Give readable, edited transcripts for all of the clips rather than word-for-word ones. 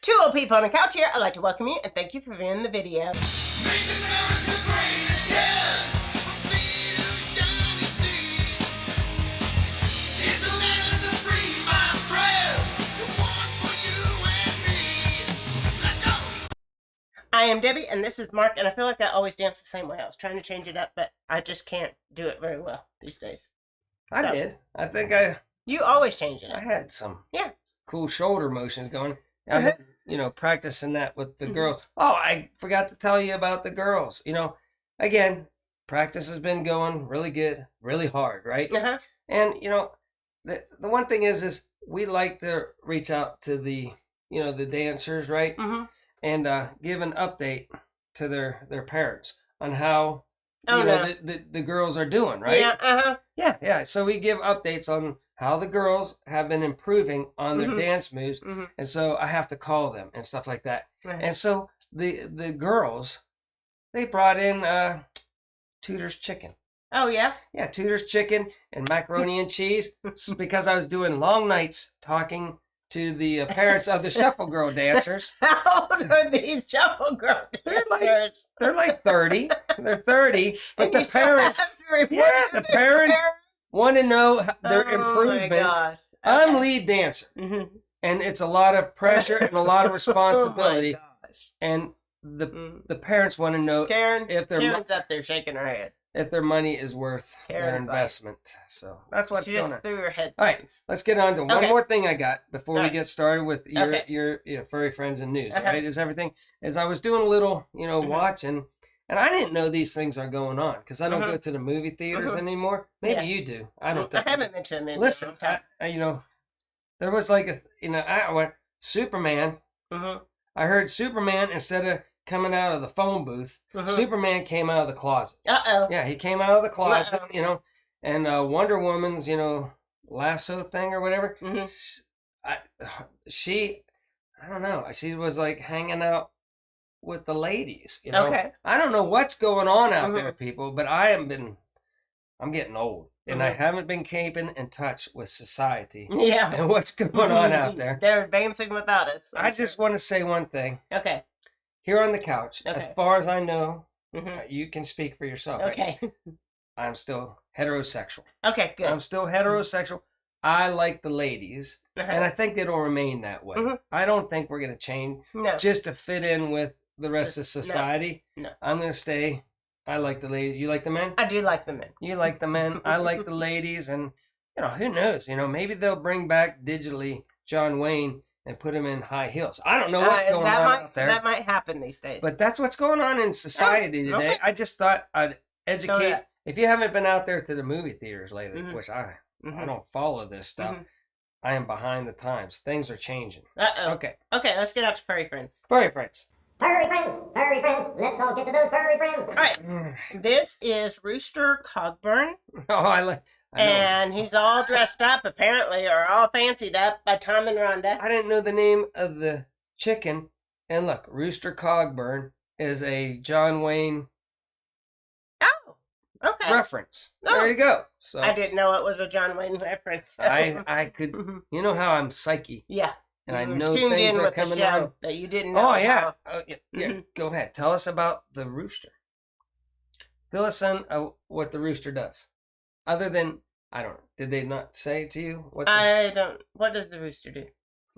Two old people on a couch here. I'd like to welcome you and thank you for viewing the video. I am Debbie and this is Mark, and I feel like I always dance the same way. I was trying to change it up, but I just can't do it very well these days. I did. I think You always change it up. I had some Yeah. cool shoulder motions going. I've been, practicing that with the girls. Oh, I forgot to tell you about the girls. Again, practice has been going really good, really hard, right? Uh-huh. And, the one thing is we like to reach out to the dancers, right? Mm-hmm. And give an update to their parents on how the girls are doing, right? Yeah, uh-huh. Yeah. So we give updates on how the girls have been improving on their dance moves, and so I have to call them and stuff like that. Right. And so the girls, they brought in Tudor's chicken. Oh yeah? Yeah, Tudor's chicken and macaroni and cheese, because I was doing long nights talking to the parents of the Shuffle Girl dancers. How old are these Shuffle Girl dancers? They're like 30. They're 30, but And the parents, the parents want to know their improvements. I'm lead dancer, and it's a lot of pressure and a lot of responsibility. And the parents want to know if Karen's up there shaking her head. If their money is worth their investment. So that's what's going on. Through her head. All right, let's get on to one more thing I got before we get started with your furry friends and news. Right? Is everything? As I was doing a little, watching, and I didn't know these things are going on because I don't go to the movie theaters anymore. Maybe you do. I don't. I haven't been to a movie. Listen, there was like I went Superman. I heard Superman instead of coming out of the phone booth. Superman came out of the closet. Yeah, he came out of the closet, and Wonder Woman's, lasso thing or whatever. I don't know. She was like hanging out with the ladies, Okay. I don't know what's going on out there, people, but I'm getting old. And I haven't been keeping in touch with society. Yeah. And what's going on out there. They're advancing without us. I just want to say one thing. Okay. Here on the couch, as far as I know, you can speak for yourself. Okay. Right? I'm still heterosexual. Okay, good. I'm still heterosexual. I like the ladies, and I think it'll remain that way. I don't think we're going to change just to fit in with the rest of society. No. I'm going to stay. I like the ladies. You like the men? I do like the men. You like the men. I like the ladies, and who knows? Maybe they'll bring back digitally John Wayne and put him in high heels. I don't know what's going on out there. That might happen these days. But that's what's going on in society today. Okay. I just thought I'd educate. If you haven't been out there to the movie theaters lately, which I don't follow this stuff, I am behind the times. Things are changing. Okay, let's get out to Furry Friends. Furry Friends. Furry friends, let's all get to those furry friends. All right, this is Rooster Cogburn. Oh, and he's all dressed up, apparently, or all fancied up by Tom and Rhonda. I didn't know the name of the chicken. And look, Rooster Cogburn is a John Wayne reference. Oh. There you go. So I didn't know it was a John Wayne reference. I could, you know how I'm psyche. Yeah. And I know things are coming on that you didn't know. Oh, yeah. Go ahead. Tell us about the rooster. Fill us in what the rooster does. Other than, I don't know. Did they not say to you? What does the rooster do?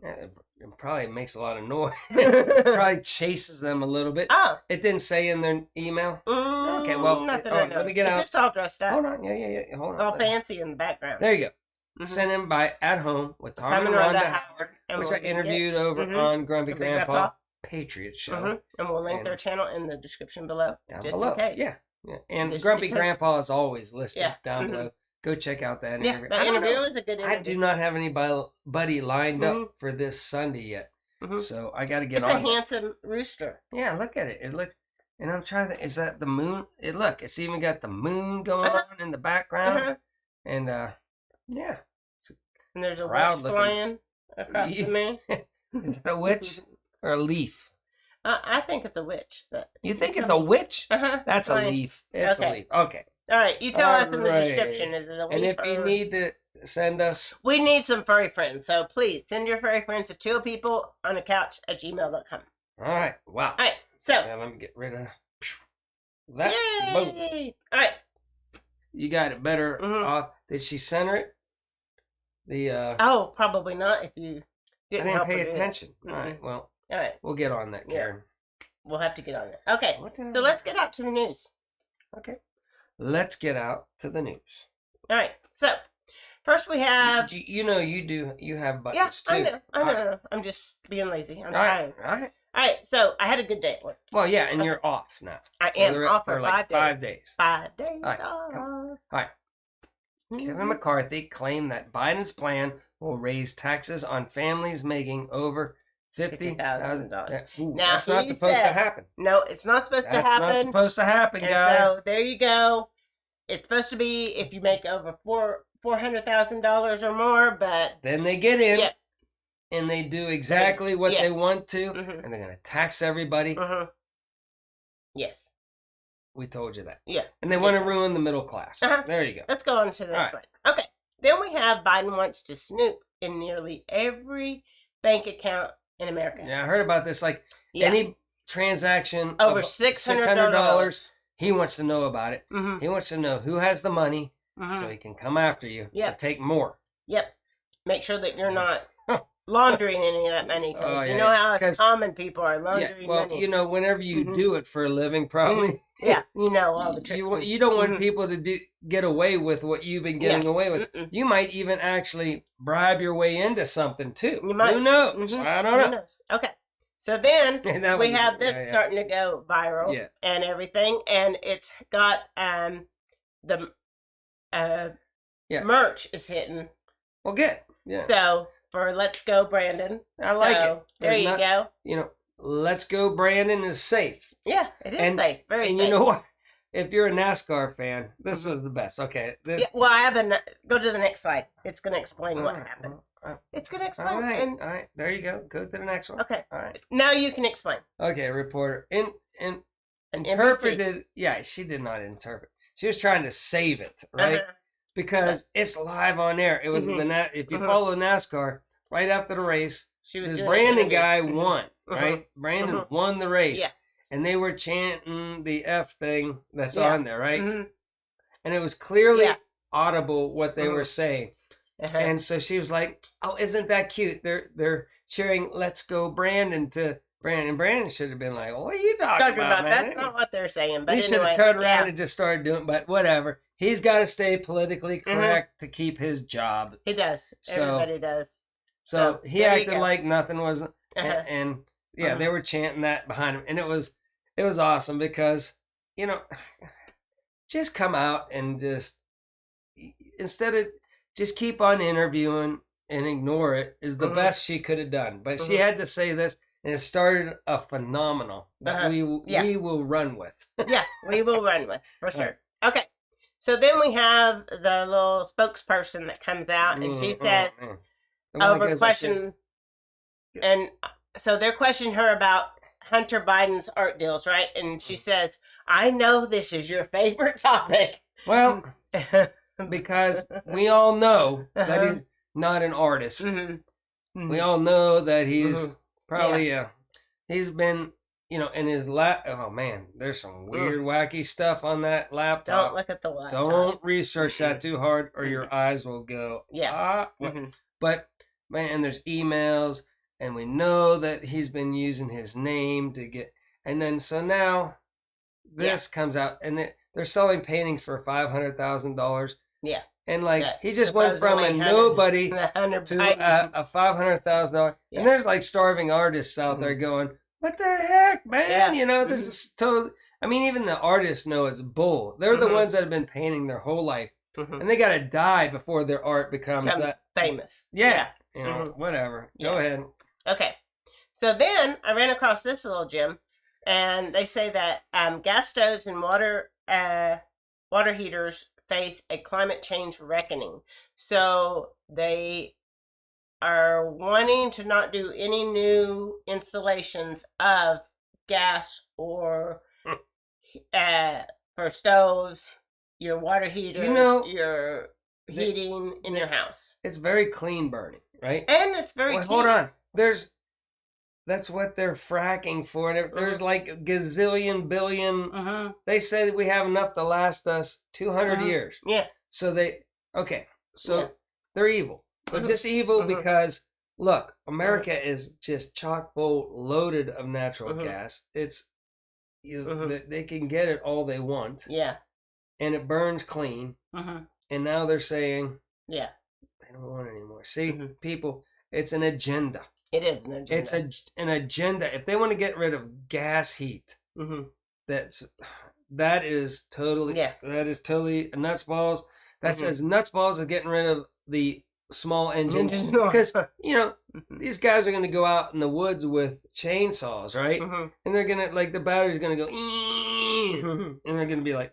It probably makes a lot of noise. It probably chases them a little bit. Oh. It didn't say in their email? Okay, well, nothing I know. Let me get out. It's just all dressed up. Hold on. Yeah. Hold on. All fancy in the background. There you go. Sent in by At Home with Tom and Rhonda Howard, which I interviewed over on Grumpy Grandpa Patriot show. And we'll link their channel in the description below. Down just below. In case. Yeah. And Grumpy Grandpa is always listed down below. Go check out that interview. That interview was a good interview. I do not have anybody lined up for this Sunday yet. So I got to get on. It's a handsome rooster. Yeah, look at it. It looks, and I'm trying to, is that the moon? It's even got the moon going on in the background. And, yeah. And there's a witch flying across the moon. Is that a witch or a leaf? I think it's a witch. But you think it's a witch? That's fine. a leaf. It's a leaf. Okay. All right. You tell us in the description. Is it a leaf? And if you need to send us. We need some furry friends, so please send your furry friends to twooldpeopleonacouch@gmail.com. All right. Wow. All right. So. Now let me get rid of that. Yay! Boom. All right. You got it better. Did she center it? Oh, probably not. If you didn't, I didn't help pay her attention. All right. Well. All right. We'll get on that, Karen. Yeah. We'll have to get on it. Okay. So let's get out to the news. Okay. Let's get out to the news. All right. So first we have. You have buttons too. I know. I'm just being lazy. I'm tired. All right. All right. So I had a good day at work. Well, yeah, and you're off now. I am off for like 5 days. 5 days. All right. Off. All right. Kevin McCarthy claimed that Biden's plan will raise taxes on families making over $50,000. Now, that's not supposed to happen. No, it's not supposed to happen. That's not supposed to happen, and guys. So there you go. It's supposed to be if you make over $400,000 or more, but then they get in. Yep. And they do exactly what they want to, and they're going to tax everybody. Yes. We told you that. Yeah. And they want to ruin the middle class. There you go. Let's go on to the next slide. Okay. Then we have Biden wants to snoop in nearly every bank account in America. Yeah, I heard about this. Like any transaction over of $600, he wants to know about it. He wants to know who has the money so he can come after you and take more. Yep. Make sure that you're not laundering any of that money, because you know how common people are laundering money. Whenever you do it for a living, probably. Yeah, you know all the tricks. You don't want people to get away with what you've been getting away with. You might even actually bribe your way into something too. You might. Who knows? I don't know. Okay. So then we have this starting to go viral and everything, and it's got the merch is hitting. Well, good. Yeah. So for Let's Go Brandon. I like it. There you go. Let's Go Brandon is safe. Yeah, it is safe. Very safe. And you know what? If you're a NASCAR fan, this was the best. Okay. Well, go to the next slide. It's going to explain what happened. It's going to explain. All right. There you go. Go to the next one. Okay. All right. Now you can explain. Okay, reporter. Interpreted. NBC. Yeah, she did not interpret. She was trying to save it, right? Because it's live on air. It was if you follow NASCAR, right after the race, this Brandon guy won, right? Brandon won the race. Yeah. And they were chanting the F thing that's on there, right? And it was clearly audible what they were saying. And so she was like, "Oh, isn't that cute? They're cheering 'Let's Go Brandon' to Brandon." Brandon should have been like, "What are you talking about, man?" That's not what they're saying. But he should have turned around and just started doing it. But whatever. He's got to stay politically correct to keep his job. He does. Everybody does. So he acted like nothing was, and they were chanting that behind him, and it was awesome because just come out and just instead of just keep on interviewing and ignore it is the best she could have done. But she had to say this, and it started a phenomenal that we will run with. Yeah, we will run with for sure. Right. Okay. So then we have the little spokesperson that comes out, and she says, over question, and so they're questioning her about Hunter Biden's art deals, right? And she says, "I know this is your favorite topic." Well, because we all know that he's not an artist. We all know that he's probably he's been. In his oh man, there's some weird, wacky stuff on that laptop. Don't look at the laptop. Don't research that too hard, or your eyes will go. Yeah. But man, there's emails, and we know that he's been using his name to get. And then so now, this comes out, and they're selling paintings for $500,000. Yeah. And he just went from a nobody to a $500,000, and there's starving artists out there going, "What the heck, man?" This is totally. I mean, even the artists know it's bull. They're the ones that have been painting their whole life, and they got to die before their art becomes that famous. Yeah, whatever. Yeah. Go ahead. Okay, so then I ran across this little gem, and they say that gas stoves and water heaters face a climate change reckoning. So they are wanting to not do any new installations of gas or for stoves, your water heaters, your heating in your house. It's very clean burning, right? And it's very cheap. Hold on. That's what they're fracking for. There's like a gazillion, billion. They say that we have enough to last us 200 years. Yeah. So they're evil. They're just evil because, look, America is just chock full loaded of natural gas. It's, they can get it all they want. Yeah. And it burns clean. And now they're saying, they don't want it anymore. See, people, it's an agenda. It is an agenda. It's an agenda. If they want to get rid of gas heat, that is totally nutsballs. That's as nutsballs as getting rid of the small engine. Because, these guys are going to go out in the woods with chainsaws, right? And they're going to, like, the battery's going to go, and they're going to be like,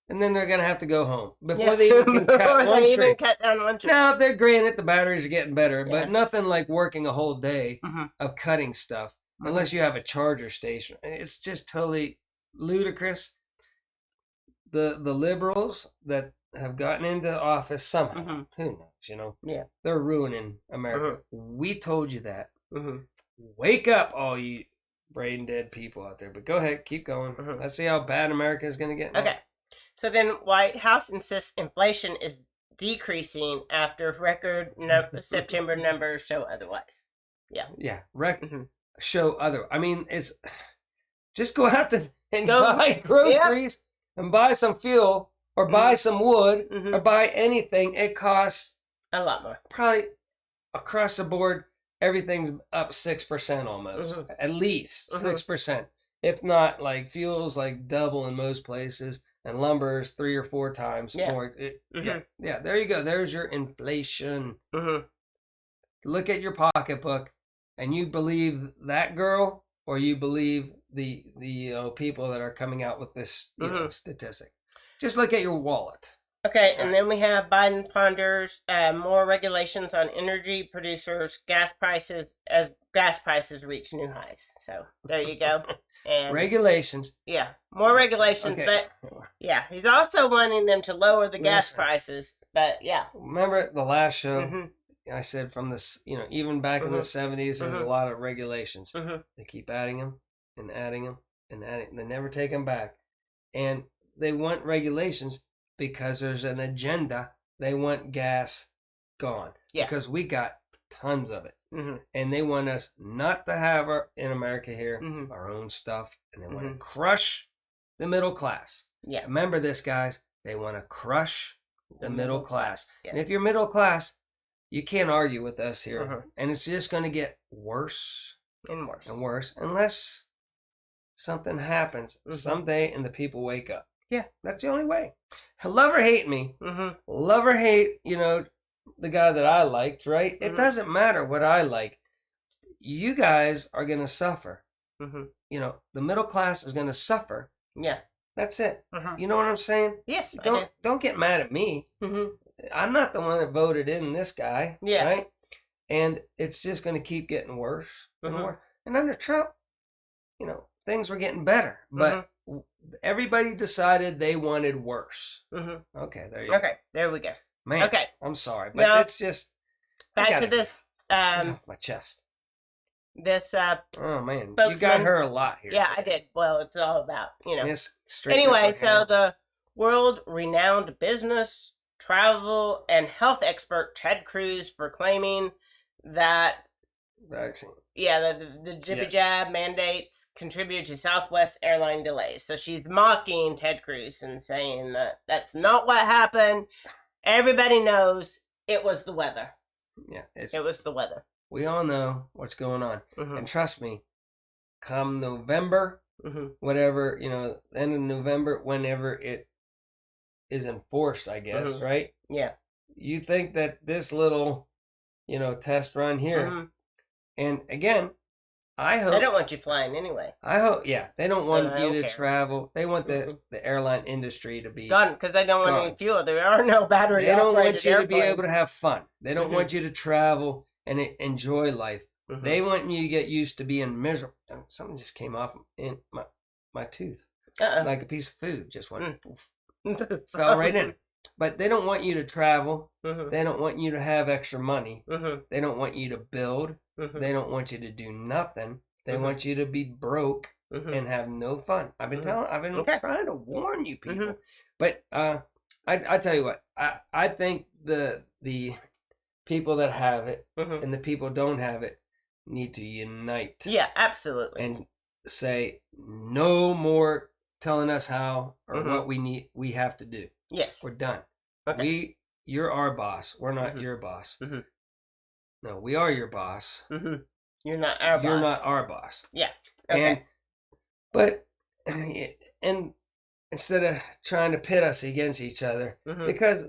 and then they're going to have to go home before they even can cut down one tree. Now, they're granted the batteries are getting better, but nothing like working a whole day of cutting stuff, unless you have a charger station. It's just totally ludicrous. The liberals that have gotten into office somehow, who knows, they're ruining America. We told you that. Wake up, all you brain dead people out there. But go ahead, keep going. Let's see how bad America is going to get. Okay. So then White House insists inflation is decreasing after record September numbers show otherwise. Yeah. Show other. I mean, it's just go out and buy groceries and buy some fuel or buy some wood or buy anything. It costs a lot more. Probably across the board, everything's up 6% almost. At least 6%. If not, like fuel's like double in most places. And lumber is 3 or 4 times more. Yeah, there you go. There's your inflation. Look at your pocketbook, and you believe that girl, or you believe the people that are coming out with this statistic. Just look at your wallet. Okay, and then we have Biden ponders more regulations on energy producers, gas prices reach new highs. So there you go. And regulations. Yeah, more regulations, but he's also wanting them to lower the gas prices. But remember the last show? I said from this, even back in the 70s, there was a lot of regulations. They keep adding them and adding them and adding. They never take them back, and they want regulations because there's an agenda. They want gas gone because we got tons of it. And they want us not to have in America here our own stuff, and they want to crush the middle class. Remember this, guys. They want to crush the middle class. And if you're middle class, you can't argue with us here, and it's just going to get worse and worse and worse unless something happens someday and the people wake up. That's the only way. Love or hate me. Love or hate, the guy that I liked, right? It doesn't matter what I like. You guys are going to suffer. The middle class is going to suffer. That's it. You know what I'm saying? Yes. Don't get mad at me. I'm not the one that voted in this guy. Right? And it's just going to keep getting worse and worse. And under Trump, things were getting better. But everybody decided they wanted worse. Okay, there you go. Okay, there we go. Man, okay. I'm sorry, but it's just back to this. Get off my chest. This. Oh man, you got her a lot here. Yeah, today. I did. Well, it's all about Yes. Anyway, so the world-renowned business, travel, and health expert Ted Cruz proclaiming that vaccine. Yeah, the jibby jab mandates contributed to Southwest airline delays. So she's mocking Ted Cruz and saying that that's not what happened. Everybody knows it was the weather. Yeah, it was the weather. We all know what's going on, and trust me, come November, whatever end of November, whenever it is enforced, I guess, right? Yeah. You think that this little, test run here. And again, I hope... They don't want you flying anyway. I hope, they don't want you to travel. They want the airline industry to be... Gone, because they don't want any fuel. There are no battery They don't want you airplanes. to be able to have fun. They don't want you to travel and enjoy life. They want you to get used to being miserable. Something just came off in my tooth. Like a piece of food just went... fell right in. But they don't want you to travel. They don't want you to have extra money. They don't want you to build. They don't want you to do nothing. They want you to be broke and have no fun. I've been trying to warn you people. But I tell you what, I think the people that have it and the people who don't have it need to unite. Yeah, absolutely. And say no more telling us how or what we have to do. Yes. We're done. Okay. You're our boss. We're not your boss. No, we are your boss. You're not our boss. You're not our boss. Yeah. Okay. And instead of trying to pit us against each other, because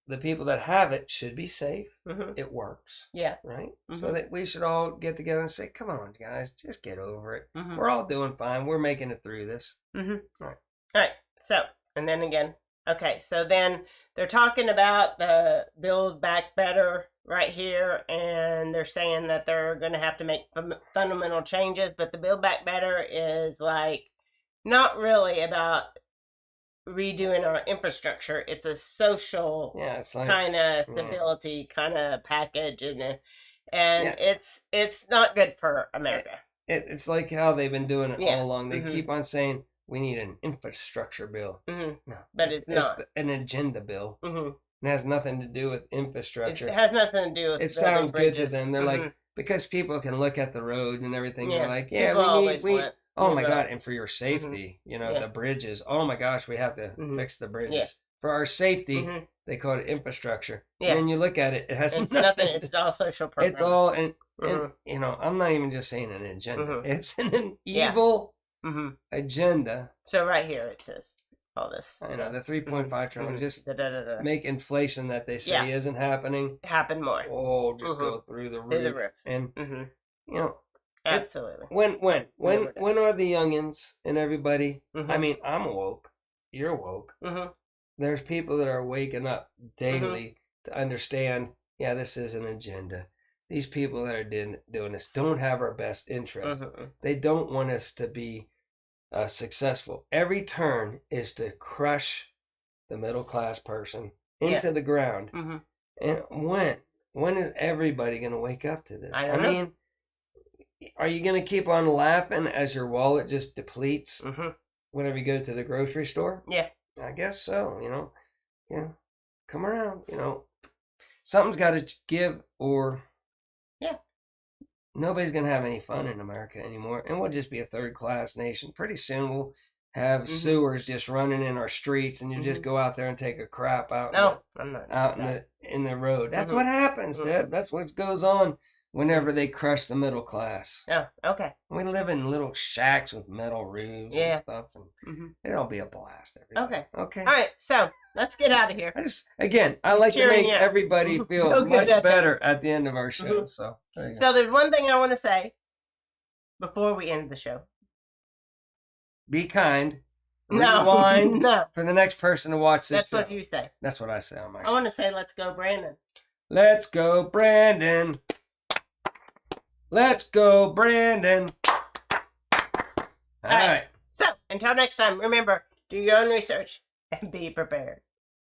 the people that have it should be safe. It works. Yeah. Right? So that we should all get together and say, come on, guys, just get over it. We're all doing fine. We're making it through this. All right. So, and then again, okay, so then they're talking about the Build Back Better right here, and they're saying that they're going to have to make fundamental changes, but the Build Back Better is like not really about redoing our infrastructure. It's a social kind of stability kind of package, and it's not good for America. It's like how they've been doing it all along. They keep on saying we need an infrastructure bill. No, but it's not an agenda bill. It has nothing to do with infrastructure. It has nothing to do with. It sounds good to them. They're like, because people can look at the roads and everything. They're like, we oh my God, and for your safety, the bridges. Oh my gosh, we have to fix the bridges. For our safety, they call it infrastructure. And then you look at it, it has nothing. It's all social programs. It's all, and I'm not even just saying an agenda. It's an evil agenda. So right here it says all this. I know, the 3.5 trillion, just make inflation that they say isn't happening. Happen more. Oh, just go through the roof. And, absolutely. When are the youngins and everybody? I mean, I'm woke. You're woke. There's people that are waking up daily to understand. Yeah, this is an agenda. These people that are doing this don't have our best interest. They don't want us to be successful. Every turn is to crush the middle class person into the ground. And when is everybody going to wake up to this? I mean, are you going to keep on laughing as your wallet just depletes whenever you go to the grocery store? Yeah. I guess so, Yeah. Come around, Something's got to give, or nobody's going to have any fun in America anymore. And we'll just be a third-class nation. Pretty soon we'll have sewers just running in our streets, and you just go out there and take a crap out in the road. That's what happens, Deb. That's what goes on whenever they crush the middle class. Oh, okay. We live in little shacks with metal roofs and stuff, and it'll be a blast. Okay. All right, so let's get out of here. I like to make everybody feel much better at the end of our show. So there's one thing I want to say before we end the show. Be kind. No. Rewind for the next person to watch this. That's what you say. That's what I say on my show. I want to say, let's go, Brandon. Let's go, Brandon. Let's go, Brandon. All right. So, until next time, remember, do your own research and be prepared.